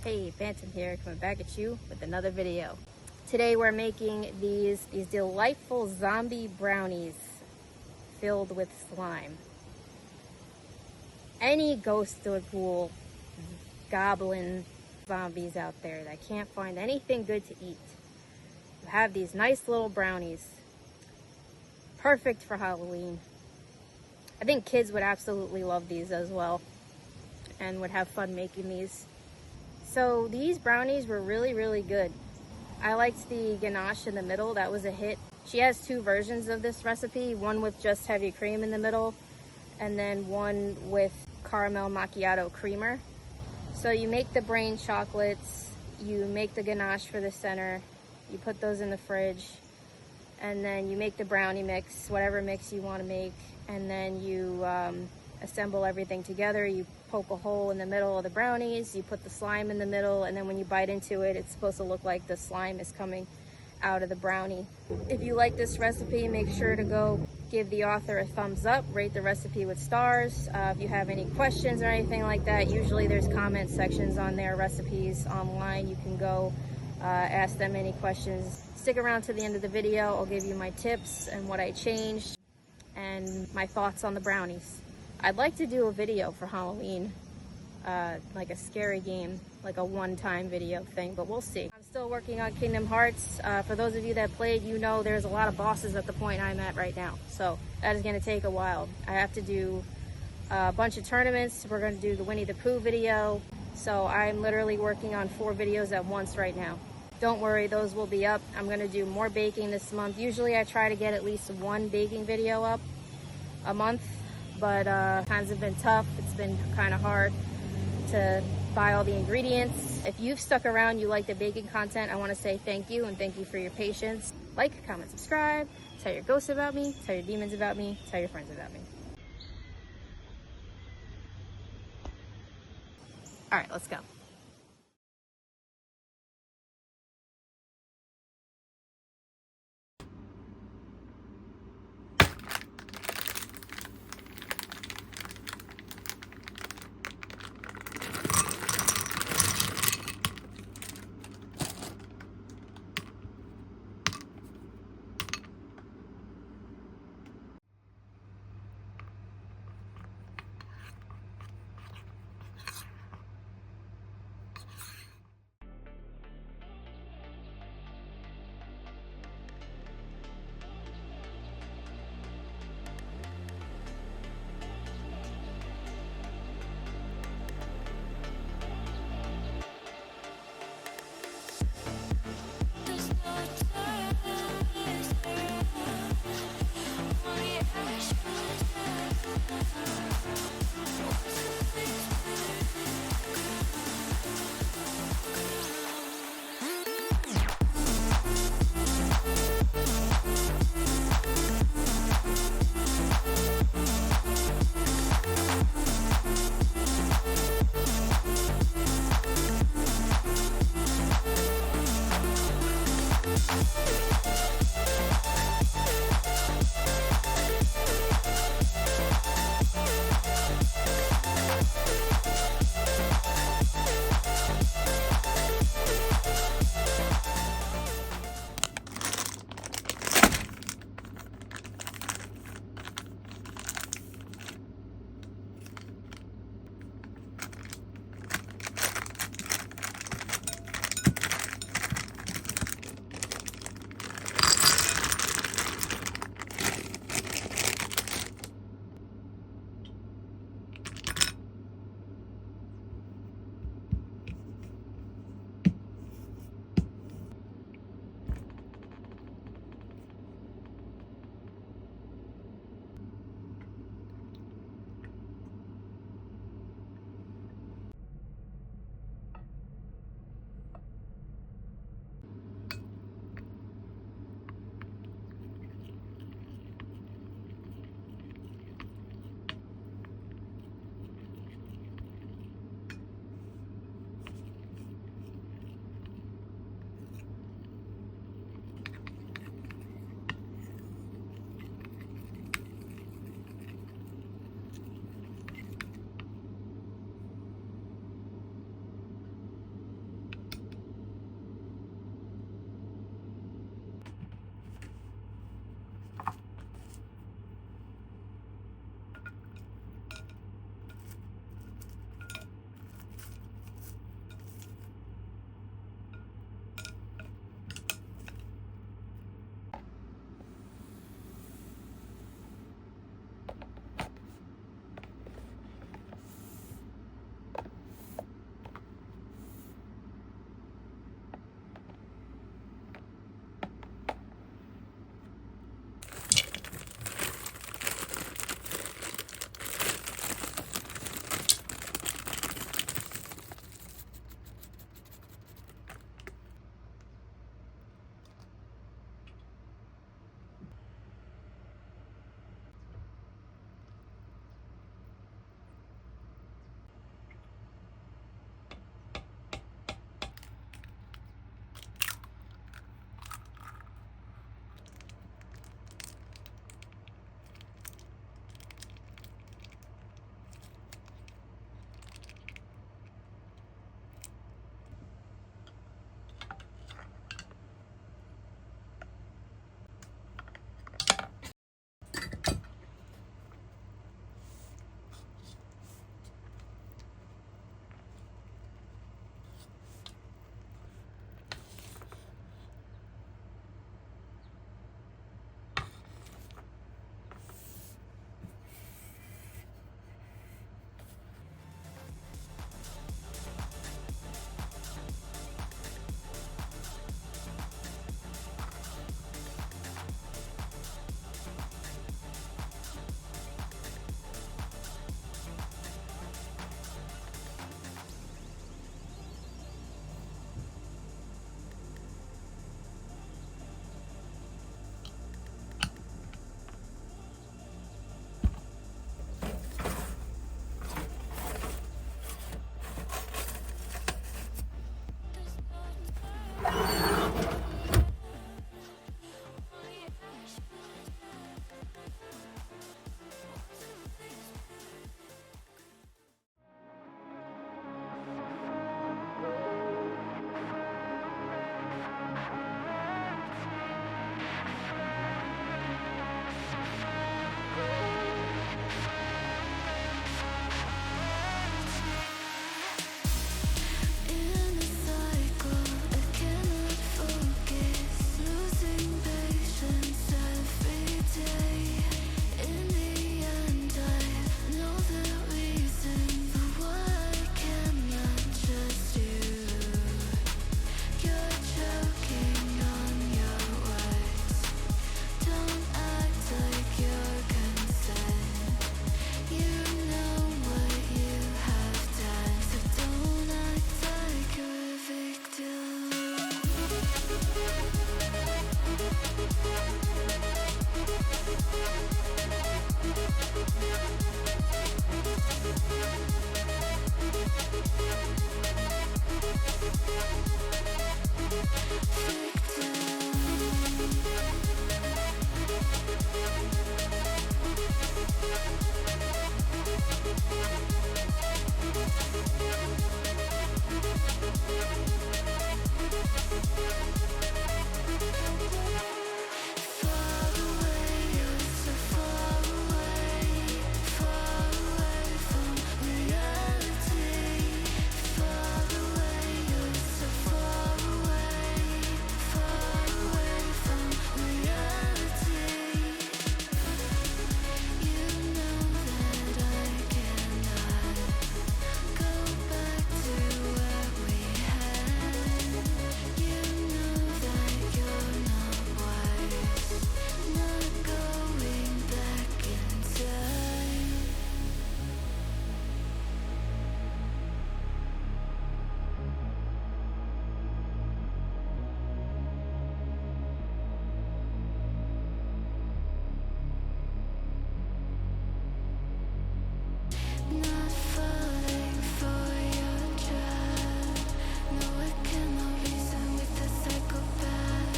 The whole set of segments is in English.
Hey, Phantom here, coming back at you with another video. Today we're making these delightful zombie brownies filled with slime. Any ghost or ghoul, goblin zombies out there that can't find anything good to eat, you have these nice little brownies. Perfect for Halloween. I think kids would absolutely love these as well and would have fun making these. So these brownies were really good. I liked the ganache in the middle. That was a hit. She has two versions of this recipe, one with just heavy cream in the middle and then one with caramel macchiato creamer. So you make the brain chocolates, you make the ganache for the center, you put those in the fridge, and then you make the brownie mix, whatever mix you want to make, and then you assemble everything together. You poke a hole in the middle of the brownies, you put the slime in the middle, and then when you bite into it, it's supposed to look like the slime is coming out of the brownie. If you like this recipe, make sure to go give the author a thumbs up, rate the recipe with stars. If you have any questions or anything like that, usually there's comment sections on their recipes online. You can go ask them any questions. Stick around to the end of the video. I'll give you my tips and what I changed and my thoughts on the brownies. I'd like to do a video for Halloween, like a scary game, like a one-time video thing, but we'll see. I'm still working on Kingdom Hearts. For those of you that played, you know there's a lot of bosses at the point I'm at right now, so that is going to take a while. I have to do a bunch of tournaments. We're going to do the Winnie the Pooh video, so I'm literally working on 4 videos at once right now. Don't worry, those will be up. I'm going to do more baking this month. Usually I try to get at least 1 baking video up a month, but times have been tough. It's been kind of hard to buy all the ingredients. If you've stuck around, you like the baking content, I want to say thank you, and thank you for your patience. Like, comment, subscribe, tell your ghosts about me, tell your demons about me, tell your friends about me. All right, let's go. Not falling for your trap. No, I cannot reason with the psychopath.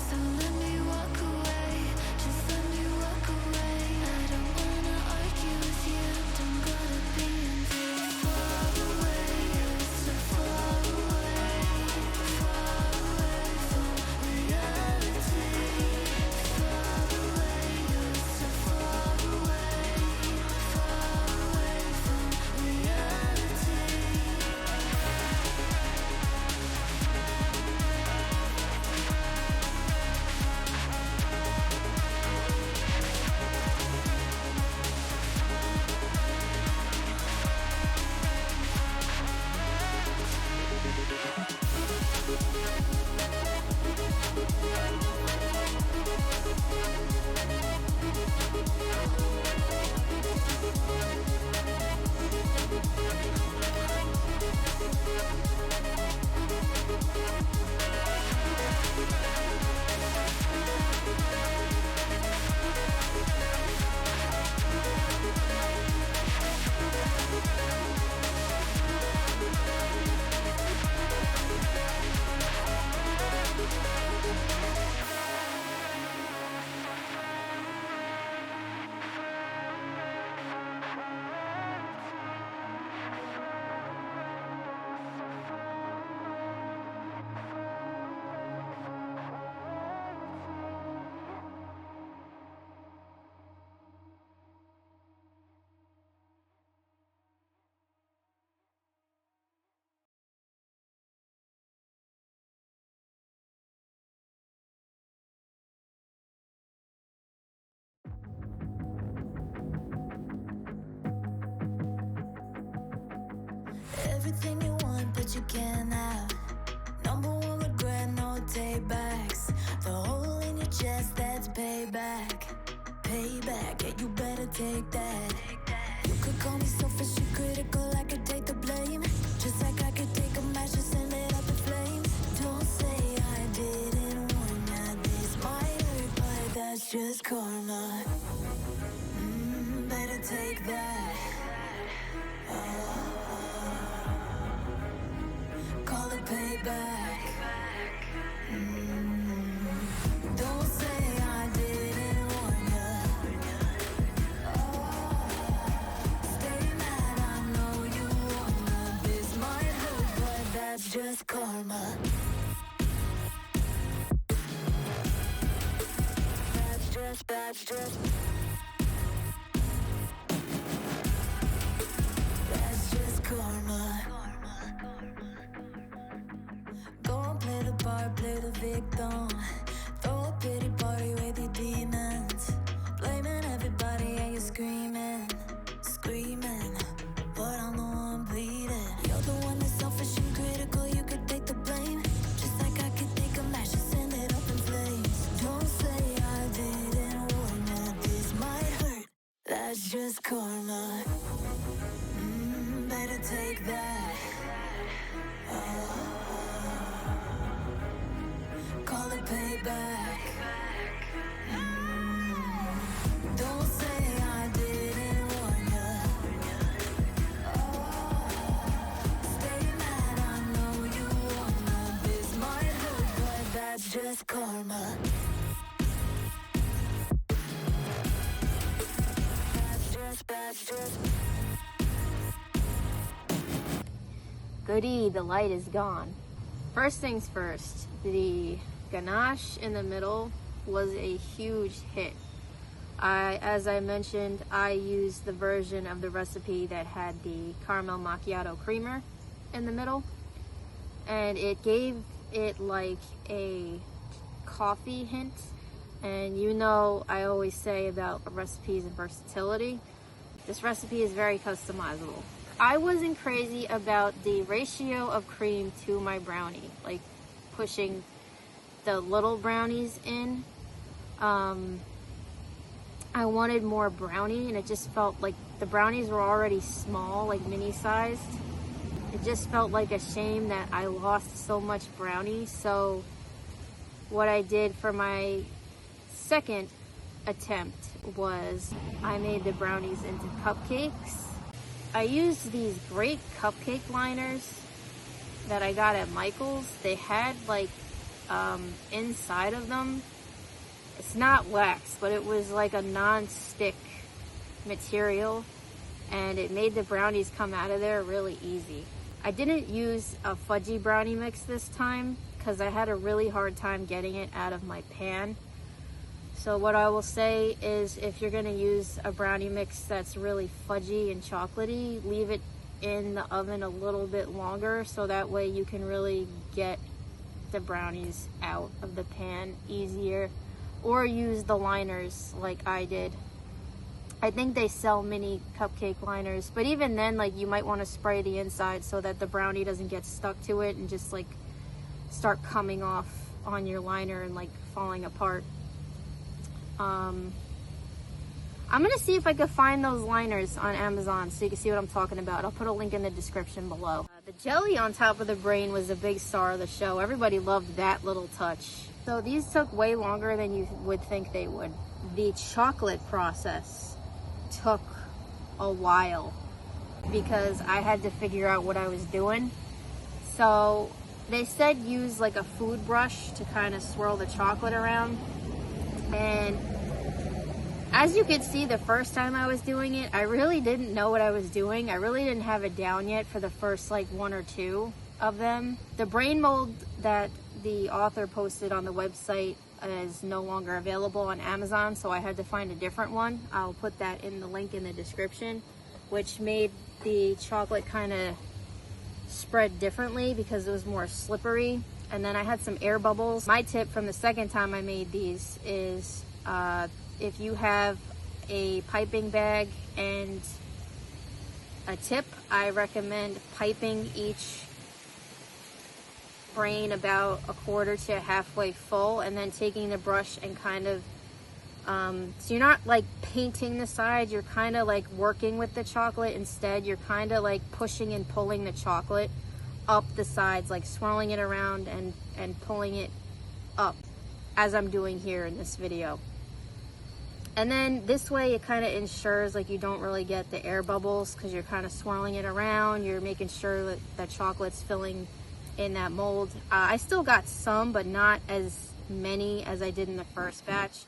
So let me walk away, just let me walk away. I don't wanna argue with you, don't gotta be too far away. You're so far away, far away from reality. Far away, you're so far away, far away from reality. Everything you want, but you can't have. Number one regret, no take backs. The hole in your chest, that's payback. Payback, yeah, you better take that. You could call me selfish and critical, I could take the blame. Just like I could take a match and send it up in flames. Don't say I didn't warn ya, this might hurt, but that's just karma. Better take that. Call it payback. Don't say I didn't warn ya. Stay mad, I know you wanna. This might hurt, but that's just karma. That's just That's just karma. Go and play the part, play the victim. Throw a pity party with your demons. Blaming everybody and you're screaming, screaming. But I'm the one bleeding. You're the one that's selfish and critical, you could take the blame. Just like I could take a match and send it up in flames. Don't say I didn't warn ya, this might hurt. That's just karma. Better take that. Call it payback. Don't say I didn't warn ya. Stay mad, I know you wanna. This might hurt, but that's just karma. That's just Goody, the light is gone. First things first, the ganache in the middle was a huge hit. As I mentioned, I used the version of the recipe that had the caramel macchiato creamer in the middle, and it gave it like a coffee hint. And you know, I always say about recipes and versatility, this recipe is very customizable. I wasn't crazy about the ratio of cream to my brownie, like pushing the little brownies in. I wanted more brownie, and it just felt like the brownies were already small, like mini sized. It just felt like a shame that I lost so much brownie. So what I did for my second attempt was I made the brownies into cupcakes. I used these great cupcake liners that I got at Michael's. They had like inside of them, it's not wax, but it was like a non-stick material, and it made the brownies come out of there really easy. I didn't use a fudgy brownie mix this time because I had a really hard time getting it out of my pan. So what I will say is, if you're going to use a brownie mix that's really fudgy and chocolatey, leave it in the oven a little bit longer so that way you can really get the brownies out of the pan easier, or use the liners like I did. I think they sell mini cupcake liners, but even then, like, you might want to spray the inside so that the brownie doesn't get stuck to it and just like start coming off on your liner and like falling apart. I'm gonna see if I could find those liners on Amazon so you can see what I'm talking about. I'll put a link in the description below. The jelly on top of the brain was a big star of the show. Everybody loved that little touch. So these took way longer than you would think they would. The chocolate process took a while because I had to figure out what I was doing. So they said use like a food brush to kind of swirl the chocolate around. And as you could see, the first time I was doing it, I really didn't know what I was doing. I really didn't have it down yet for the first like one or two of them. The brain mold that the author posted on the website is no longer available on Amazon, so I had to find a different one. I'll put that in the link in the description, which made the chocolate kind of spread differently because it was more slippery. And then I had some air bubbles. My tip from the second time I made these is if you have a piping bag and a tip, I recommend piping each brain about a quarter to halfway full, and then taking the brush and kind of so you're not like painting the sides, you're kind of like working with the chocolate. Instead, you're kind of like pushing and pulling the chocolate up the sides, like swirling it around and pulling it up, as I'm doing here in this video. And then this way it kind of ensures like you don't really get the air bubbles because you're kind of swirling it around. You're making sure that the chocolate's filling in that mold. I still got some, but not as many as I did in the first batch.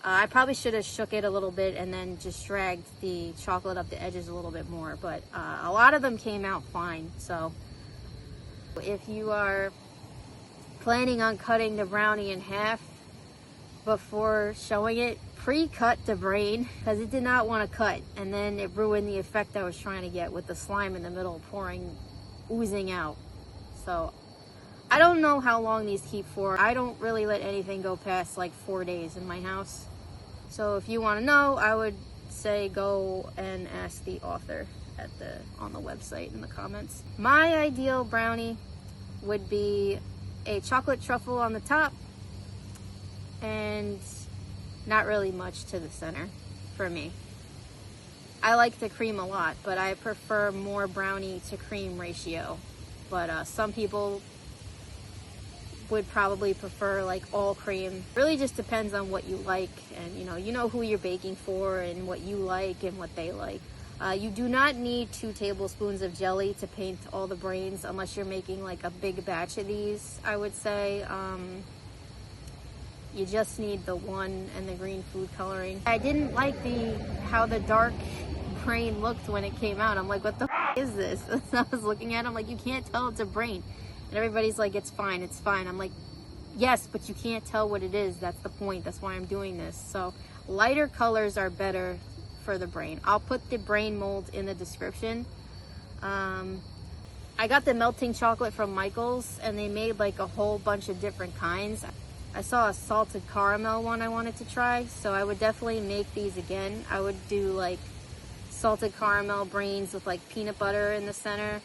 I probably should have shook it a little bit and then just dragged the chocolate up the edges a little bit more, but a lot of them came out fine. So if you are planning on cutting the brownie in half before showing it, pre-cut the brain because it did not want to cut, and then it ruined the effect I was trying to get with the slime in the middle oozing out. So I don't know how long these keep for. I don't really let anything go past like 4 days in my house. So if you want to know, I would say go and ask the author on the website in the comments. My ideal brownie would be a chocolate truffle on the top and not really much to the center for me. I like the cream a lot, but I prefer more brownie to cream ratio. But some people would probably prefer like all cream. Really just depends on what you like, and you know who you're baking for and what you like and what they like. You do not need 2 tablespoons of jelly to paint all the brains unless you're making like a big batch of these, I would say. You just need the 1 and the green food coloring. I didn't like how the dark brain looked when it came out. I'm like, what the is this? I was looking at it, I'm like, you can't tell it's a brain. And everybody's like, it's fine, it's fine. I'm like, yes, but you can't tell what it is. That's the point. That's why I'm doing this. So lighter colors are better for the brain. I'll put the brain mold in the description. I got the melting chocolate from Michael's, and they made like a whole bunch of different kinds. I saw a salted caramel one I wanted to try, so I would definitely make these again. I would do like salted caramel brains with like peanut butter in the center.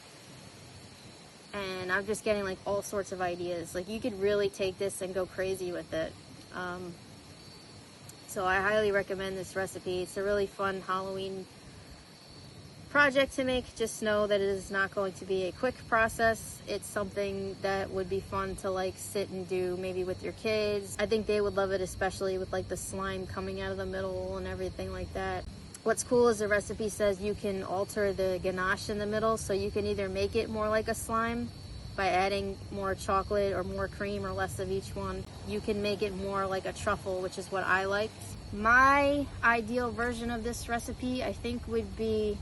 And I'm just getting like all sorts of ideas. Like you could really take this and go crazy with it. So I highly recommend this recipe. It's a really fun Halloween project to make. Just know that it is not going to be a quick process. It's something that would be fun to like sit and do maybe with your kids. I think they would love it, especially with like the slime coming out of the middle and everything like that. What's cool is the recipe says you can alter the ganache in the middle, so you can either make it more like a slime by adding more chocolate or more cream or less of each one. You can make it more like a truffle, which is what I like. My ideal version of this recipe, I think, would be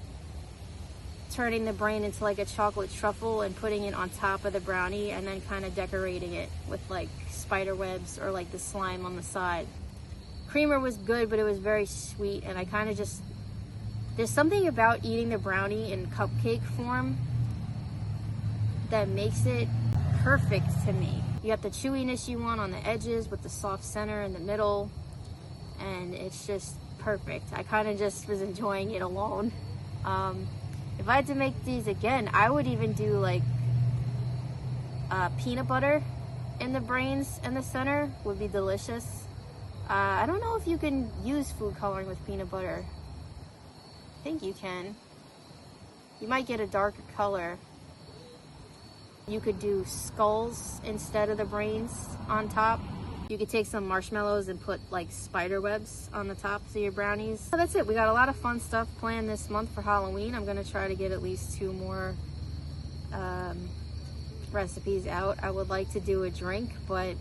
turning the brain into like a chocolate truffle and putting it on top of the brownie and then kind of decorating it with like spider webs or like the slime on the side. Creamer was good, but it was very sweet, and I kind of just, there's something about eating the brownie in cupcake form that makes it perfect to me. You got the chewiness you want on the edges with the soft center in the middle, and it's just perfect. I kind of just was enjoying it alone. If I had to make these again, I would even do like peanut butter in the brains in the center, would be delicious. I don't know if you can use food coloring with peanut butter. I think you can. You might get a darker color. You could do skulls instead of the brains on top. You could take some marshmallows and put like spider webs on the tops of your brownies. So that's it. We got a lot of fun stuff planned this month for Halloween. I'm gonna try to get at least 2 more recipes out. I would like to do a drink, but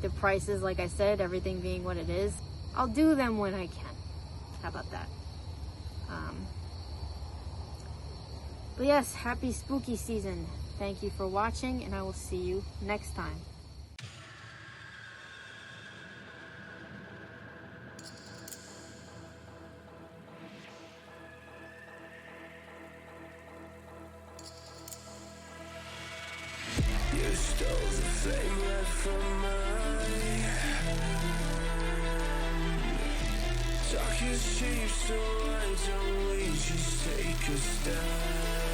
the prices, like I said, everything being what it is, I'll do them when I can. How about that? But yes, happy spooky season. Thank you for watching, and I will see you next time. You stole the flame right from mine. Talk is cheap, so why don't we just take a stand?